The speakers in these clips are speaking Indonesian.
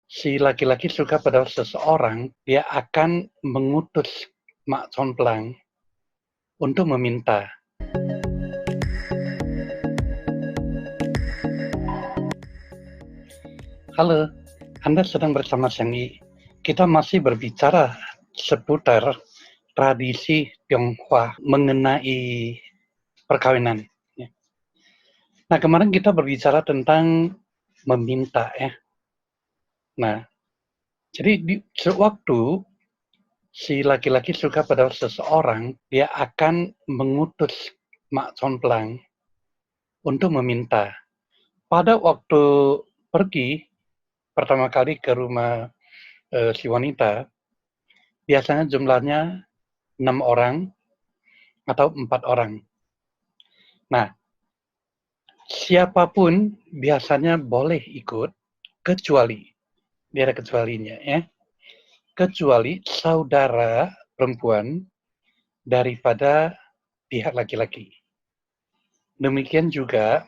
Si laki-laki suka pada seseorang, dia akan mengutus mak complang untuk meminta. Halo, Anda sedang bersama Sengi. Kita masih berbicara seputar tradisi Tionghoa mengenai perkawinan. Nah, kemarin kita berbicara tentang meminta ya. Nah, jadi di sewaktu si laki-laki suka pada seseorang, dia akan mengutus mak complang untuk meminta. Pada waktu pergi pertama kali ke rumah si wanita, biasanya jumlahnya 6 orang atau 4 orang. Nah, siapapun biasanya boleh ikut, kecuali, dia ada kecualinya ya, kecuali saudara perempuan daripada pihak laki-laki. Demikian juga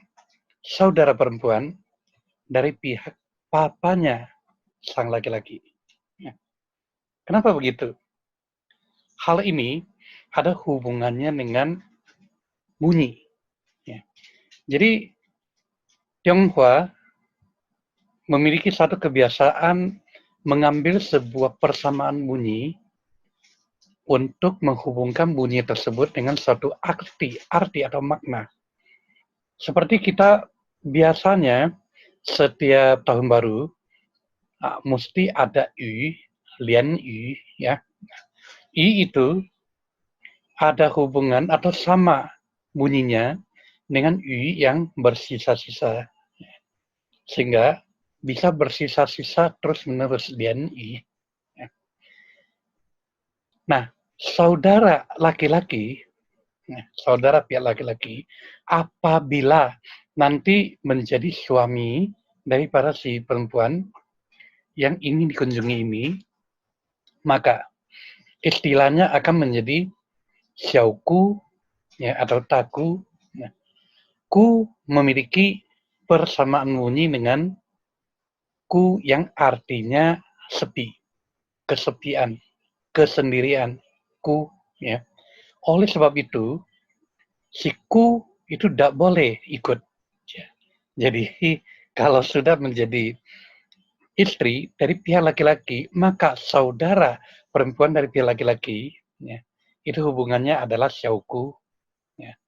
saudara perempuan dari pihak papanya sang laki-laki. Ya. Kenapa begitu? Hal ini ada hubungannya dengan bunyi. Ya. Jadi Tionghoa memiliki satu kebiasaan mengambil sebuah persamaan bunyi untuk menghubungkan bunyi tersebut dengan suatu arti atau makna. Seperti kita biasanya setiap tahun baru mesti ada Yu, Lian Yu, ya. I itu ada hubungan atau sama bunyinya dengan Yu yang bersisa-sisa. Sehingga bisa bersisa-sisa terus-menerus Lian Yu. Ya. Nah, saudara laki-laki, saudara pihak laki-laki, apabila nanti menjadi suami daripada si perempuan yang ingin dikunjungi ini, maka istilahnya akan menjadi xiaogu ya, atau taku. Ya. Ku memiliki persamaan bunyi dengan ku yang artinya sepi, kesepian, kesendirian, ku ya. Oleh sebab itu, si ku itu tidak boleh ikut. Ya. Jadi kalau sudah menjadi istri dari pihak laki-laki, maka saudara perempuan dari pihak laki-laki, ya, itu hubungannya adalah xiaogu. Ya.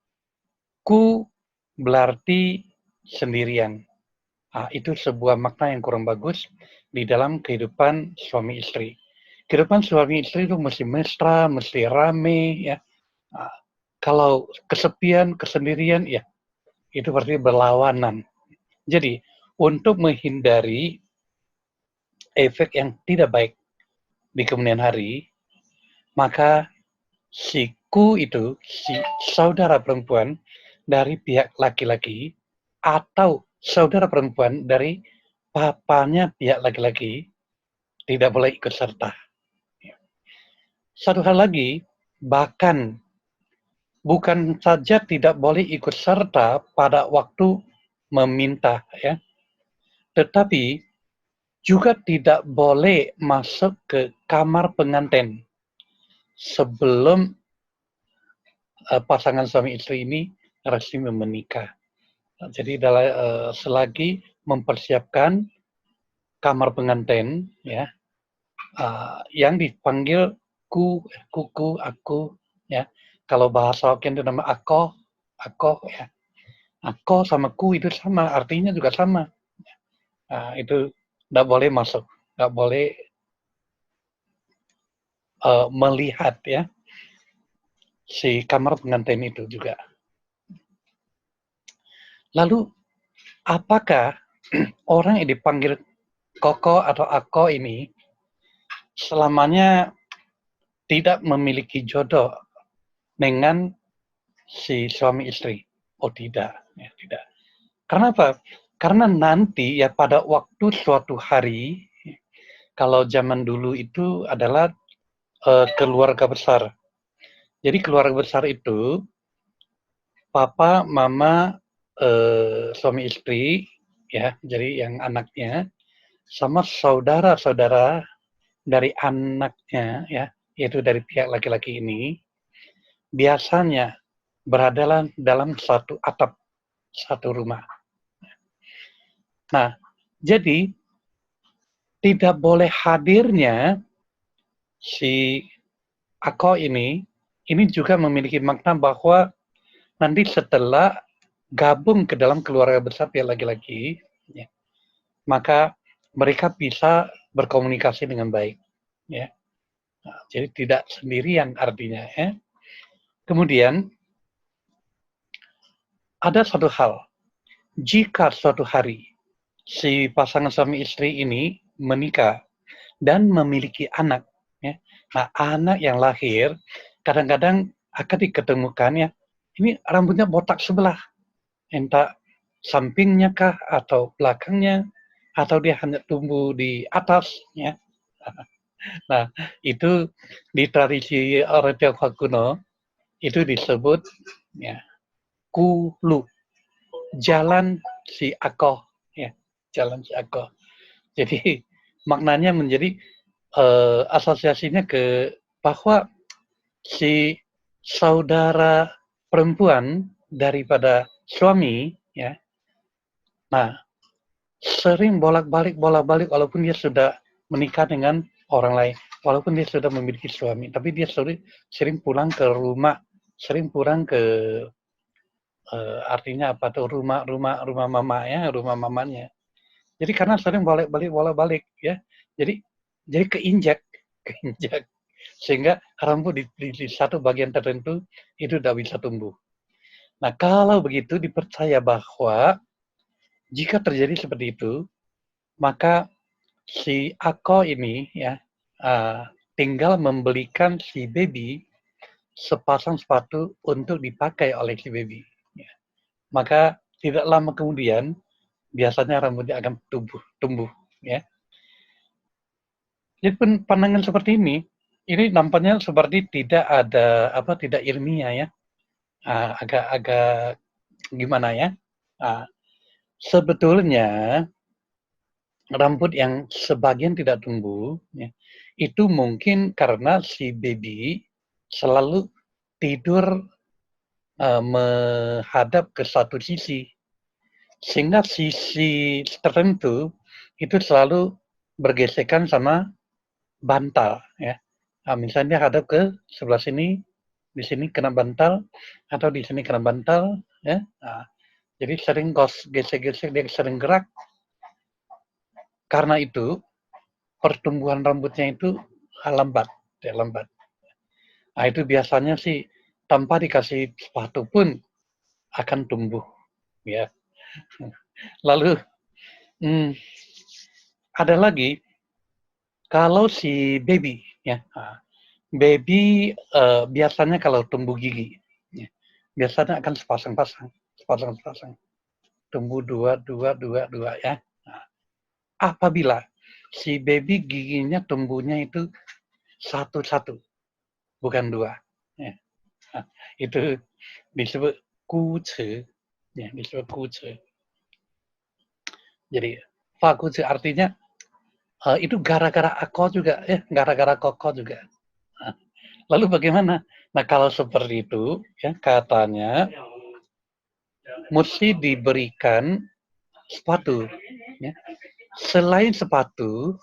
Ku berarti sendirian. Itu sebuah makna yang kurang bagus di dalam kehidupan suami istri. Kehidupan suami istri itu mesti mesra, mesti rame, ya. Kalau kesepian, kesendirian, ya itu berarti berlawanan. Jadi untuk menghindari efek yang tidak baik di kemudian hari, maka si ku itu, si saudara perempuan dari pihak laki-laki atau saudara perempuan dari papanya pihak laki-laki tidak boleh ikut serta. Satu hal lagi, bahkan bukan saja tidak boleh ikut serta pada waktu meminta, ya, tetapi juga tidak boleh masuk ke kamar pengantin sebelum pasangan suami istri ini resmi menikah. Jadi selagi mempersiapkan kamar pengantin, ya, yang dipanggil kuku, aku, ya. Kalau bahasa Hokkien itu nama ako, ya. Ako sama ku itu sama, artinya juga sama. Itu tidak boleh masuk, tidak boleh melihat ya si kamar pengantin itu juga. Lalu apakah orang yang dipanggil koko atau ako ini selamanya tidak memiliki jodoh dengan si suami istri? Oh tidak, ya, tidak. Karena apa? Karena nanti ya pada waktu suatu hari, kalau zaman dulu itu adalah keluarga besar. Jadi keluarga besar itu papa, mama, suami istri, ya, jadi yang anaknya, sama saudara-saudara dari anaknya, ya, yaitu dari pihak laki-laki ini, biasanya berada dalam satu atap, satu rumah. Nah, jadi tidak boleh hadirnya si Ako ini juga memiliki makna bahwa nanti setelah gabung ke dalam keluarga besar pihak laki-laki, ya, maka mereka bisa berkomunikasi dengan baik. Ya. Nah, jadi tidak sendirian artinya. Ya. Kemudian, ada satu hal, jika suatu hari si pasangan suami istri ini menikah dan memiliki anak, ya, nah anak yang lahir kadang-kadang akan diketemukan ya, ini rambutnya botak sebelah, entah sampingnya kah atau belakangnya, atau dia hanya tumbuh di atas, ya. Nah, itu di tradisi orang Tionghoa kuno itu disebut ya kulu, jalan si Akoh, ya, jalan si Akoh. Jadi maknanya menjadi asosiasinya ke bahwa si saudara perempuan daripada suami, ya, nah sering bolak-balik walaupun dia sudah menikah dengan orang lain, walaupun dia sudah memiliki suami, tapi dia sering pulang ke rumah, sering pulang ke artinya apa tuh rumah mama ya, rumah mamanya. Jadi karena sering bolak-balik ya. Jadi keinjak, keinjak sehingga rambut di satu bagian tertentu itu tidak bisa tumbuh. Nah, kalau begitu dipercaya bahwa jika terjadi seperti itu, maka si Ako ini ya tinggal membelikan si baby sepasang sepatu untuk dipakai oleh si baby. Ya. Maka tidak lama kemudian biasanya rambutnya akan tumbuh, ya. Jadi pandangan seperti ini nampaknya seperti tidak ada tidak ilmiah ya, agak-agak gimana ya. Sebetulnya rambut yang sebagian tidak tumbuh, ya, itu mungkin karena si baby selalu tidur menghadap ke satu sisi, sehingga sisi tertentu itu selalu bergesekan sama bantal, ya. Nah, misalnya hadap ke sebelah sini, di sini kena bantal, atau di sini kena bantal, ya. Nah, jadi sering gesek-gesek, dia sering gerak. Karena itu pertumbuhan rambutnya itu lambat, ya, lambat. Nah, itu biasanya sih tanpa dikasih sepatu pun akan tumbuh, ya. Lalu ada lagi kalau si baby, ya, baby biasanya kalau tumbuh gigi, ya, biasanya akan sepasang, tumbuh dua ya. Nah, apabila si baby giginya tumbuhnya itu satu, bukan dua, ya. Nah, itu disebut kuce, ya, disebut kuce. Jadi fakuce artinya itu gara-gara ako juga, ya, gara-gara koko juga. Nah, lalu bagaimana? Nah, kalau seperti itu, ya, katanya mesti diberikan sepatu. Ya. Selain sepatu,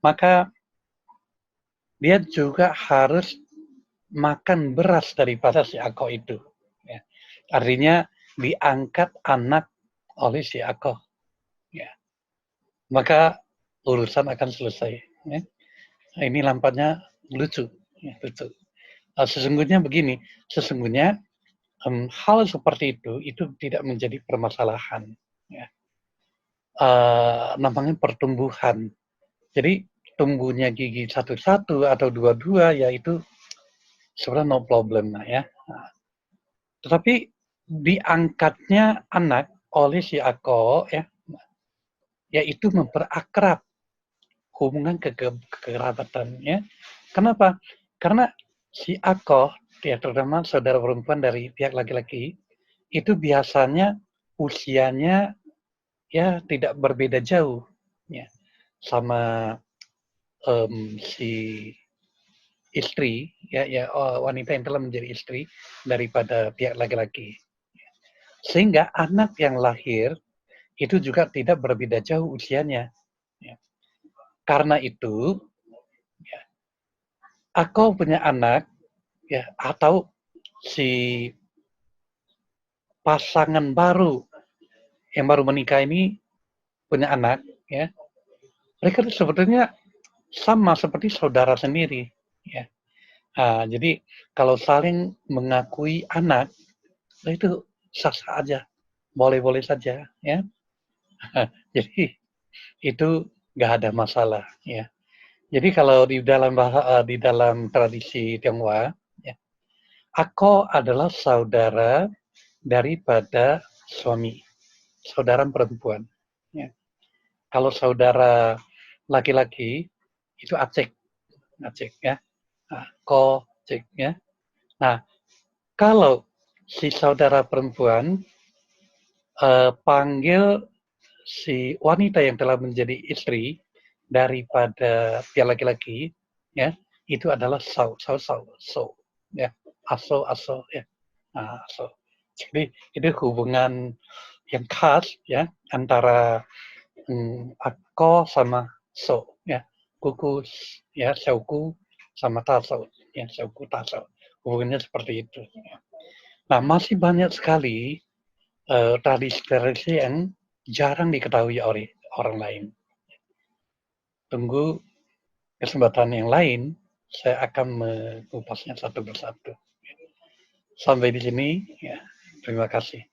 maka dia juga harus makan beras daripada si Ako itu. Ya. Artinya diangkat anak oleh si Ako. Ya. Maka urusan akan selesai. Ya. Nah, ini nampaknya lucu. Ya, lucu. Sesungguhnya begini, sesungguhnya hal seperti itu tidak menjadi permasalahan. Ya. Namanya pertumbuhan. Jadi tumbuhnya gigi satu-satu atau dua-dua ya itu sebenarnya no problem lah ya. Nah, tetapi diangkatnya anak oleh si Ako ya, yaitu memperakrab hubungan kekerabatan ya. Kenapa? Karena si Ako ya terutama saudara perempuan dari pihak laki-laki itu biasanya usianya ya tidak berbeda jauh ya sama si istri wanita yang telah menjadi istri daripada pihak laki-laki. Sehingga anak yang lahir itu juga tidak berbeda jauh usianya. Ya. Karena itu, ya, aku punya anak, ya, atau si pasangan baru yang baru menikah ini punya anak, ya, mereka itu sebetulnya sama seperti saudara sendiri. Ya. Jadi kalau saling mengakui anak, itu sah-sah aja, boleh-boleh saja, ya. Jadi itu nggak ada masalah, ya. Jadi kalau di dalam tradisi Tionghoa, ya, ako adalah saudara daripada suami, saudara perempuan. Ya. Kalau saudara laki-laki itu acek, acek ya, ko cek ya. Nah, kalau si saudara perempuan panggil si wanita yang telah menjadi istri daripada pihak laki-laki, ya, itu adalah so, ya, aso, ya, aso. Jadi itu hubungan yang khas, ya, antara ako sama so, ya, kuku, ya, xiaoku sama taso, ya, xiaoku taso. Hubungannya seperti itu. Ya. Nah, masih banyak sekali tradisi-tradisi yang jarang diketahui oleh orang lain. Tunggu kesempatan yang lain, saya akan mengupasnya satu persatu. Sampai di sini, ya. Terima kasih.